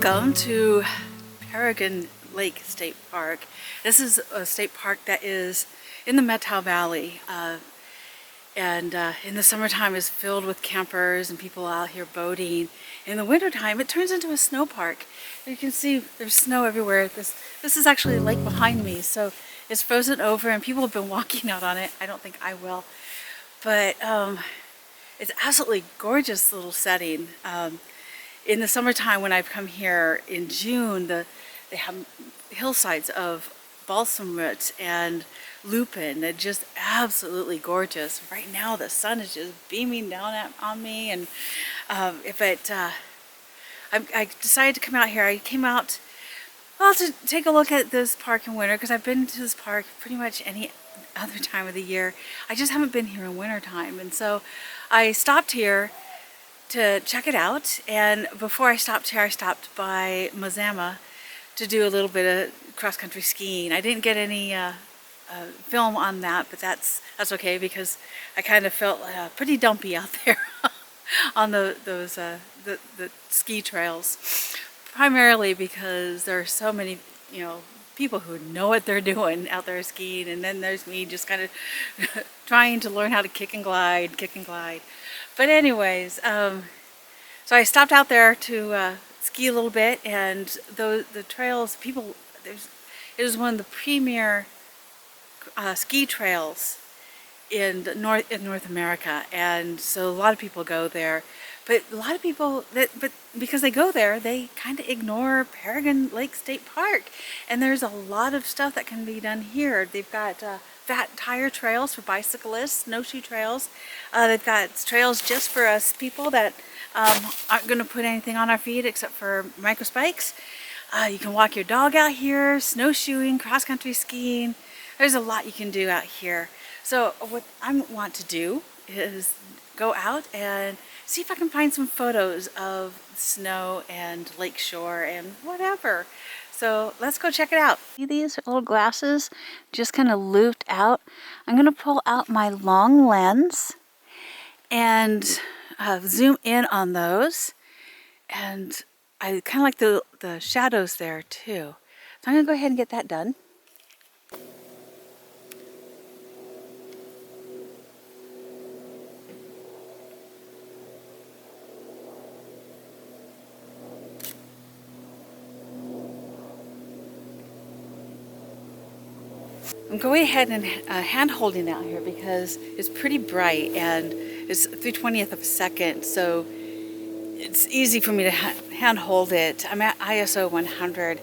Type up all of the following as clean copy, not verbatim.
Welcome to Pearrygin Lake State Park. This is a state park that is in the Methow Valley, and in the summertime is filled with campers and people out here boating. In the wintertime it turns into a snow park. You can see there's snow everywhere. This is actually a lake behind me, so it's frozen over and people have been walking out on it. I don't think I will, but it's absolutely gorgeous little setting. In the summertime, when I've come here in June, they have hillsides of balsam roots and lupin. They're just absolutely gorgeous. Right now, the sun is just beaming down on me, and I decided to come out here. I came out, well, to take a look at this park in winter, because I've been to this park pretty much any other time of the year. I just haven't been here in wintertime, and so I stopped here to check it out. And before I stopped here, I stopped by Methow to do a little bit of cross-country skiing. I didn't get any film on that, but that's okay, because I kind of felt pretty dumpy out there on the ski trails, primarily because there are so many people who know what they're doing out there skiing, and then there's me just kind of trying to learn how to kick and glide. But anyways, so I stopped out there to ski a little bit, and the trails, it was one of the premier ski trails in North America, and so a lot of people go there. But a lot of people, but because they go there, they kind of ignore Pearrygin Lake State Park. And there's a lot of stuff that can be done here. They've got fat tire trails for bicyclists, snowshoe trails. They've got trails just for us people that aren't going to put anything on our feet except for micro spikes. You can walk your dog out here, snowshoeing, cross-country skiing. There's a lot you can do out here. So what I want to do is go out and see if I can find some photos of snow and lakeshore and whatever. So let's go check it out. See these little glasses just kind of looped out? I'm going to pull out my long lens and zoom in on those. And I kind of like the shadows there too. So I'm going to go ahead and get that done. I'm going ahead and hand holding out here because it's pretty bright and it's 3/20th of a second, so it's easy for me to hand hold it. I'm at ISO 100.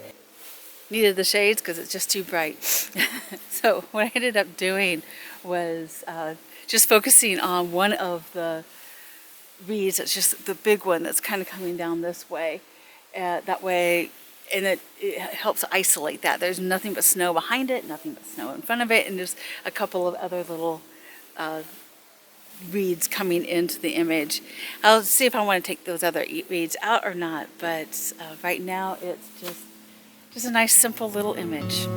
Needed the shades because it's just too bright. So what I ended up doing was just focusing on one of the reeds. It's just the big one that's kind of coming down this way. That way, and it helps isolate that. There's nothing but snow behind it, nothing but snow in front of it, and just a couple of other little reeds coming into the image. I'll see if I want to take those other reeds out or not, but right now it's just a nice simple little image.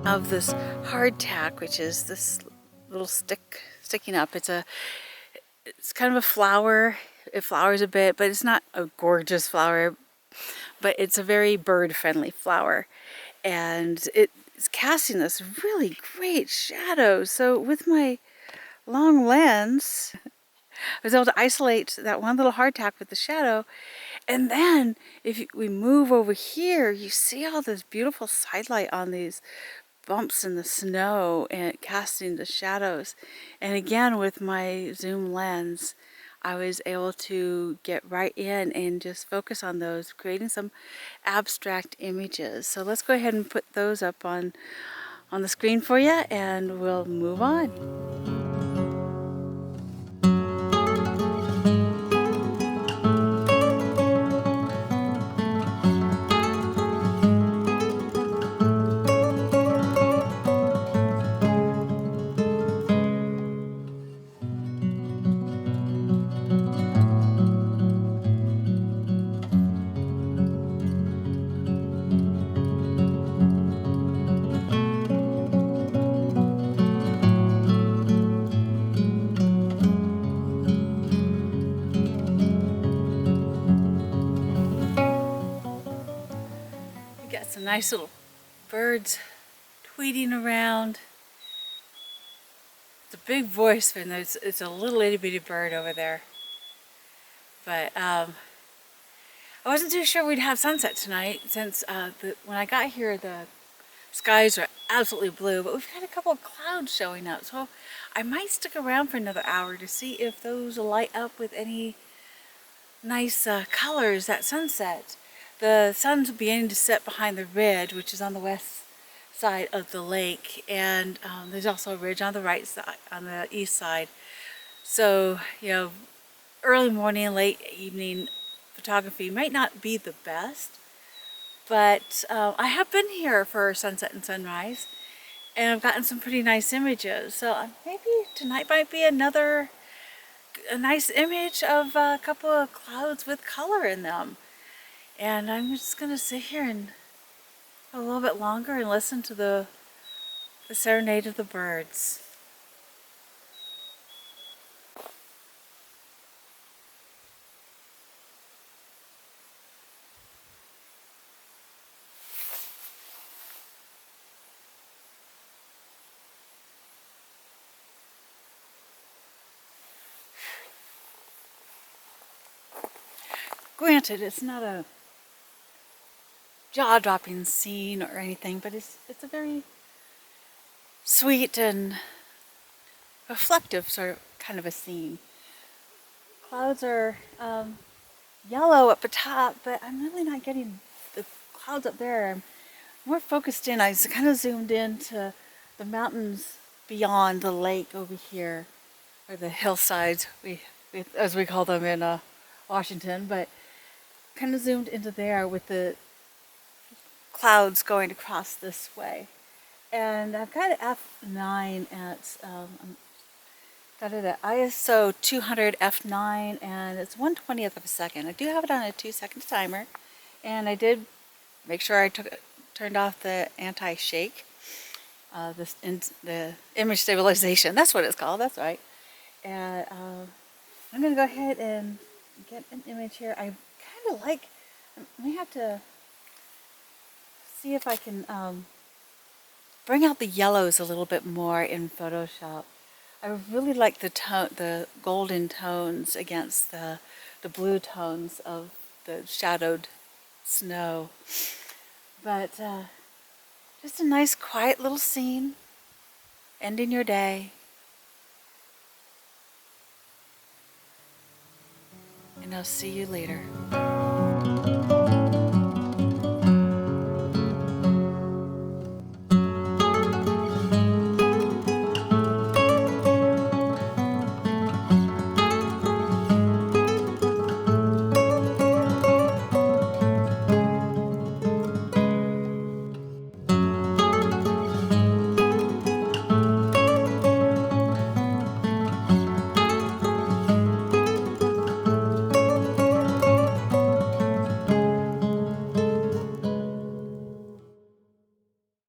Of this hardtack, which is this little stick sticking up. It's kind of a flower. It flowers a bit, but it's not a gorgeous flower, but it's a very bird-friendly flower, and it's casting this really great shadow. So with my long lens, I was able to isolate that one little hardtack with the shadow. And then if we move over here, you see all this beautiful sidelight on these bumps in the snow and casting the shadows. And again, with my zoom lens, I was able to get right in and just focus on those, creating some abstract images. So let's go ahead and put those up on the screen for you, and we'll move on. nice little birds tweeting around. It's a big voice, and it's a little itty bitty bird over there. But I wasn't too sure we'd have sunset tonight since when I got here the skies are absolutely blue, but we've had a couple of clouds showing up, so I might stick around for another hour to see if those light up with any nice colors at sunset. The sun's beginning to set behind the ridge, which is on the west side of the lake, and there's also a ridge on the right side, on the east side. So, you know, early morning, late evening photography might not be the best, but I have been here for sunset and sunrise, and I've gotten some pretty nice images. So maybe tonight might be a nice image of a couple of clouds with color in them. And I'm just gonna sit here and a little bit longer and listen to the serenade of the birds. Granted, it's not a jaw-dropping scene or anything, but it's a very sweet and reflective sort of kind of a scene. Clouds are yellow up the top, but I'm really not getting the clouds up there. I'm more focused in. I kind of zoomed into the mountains beyond the lake over here, or the hillsides, as we call them in Washington, but kind of zoomed into there with the clouds going across this way. And I've got it f9 at got it at ISO 200 f9, and it's 1/20th of a second. I do have it on a 2-second timer, and I did make sure I turned off the anti-shake, the image stabilization. That's what it's called. That's right. And I'm gonna go ahead and get an image here. I kind of like. I may have to see if I can bring out the yellows a little bit more in Photoshop. I really like the golden tones against the blue tones of the shadowed snow. But just a nice quiet little scene, ending your day. And I'll see you later.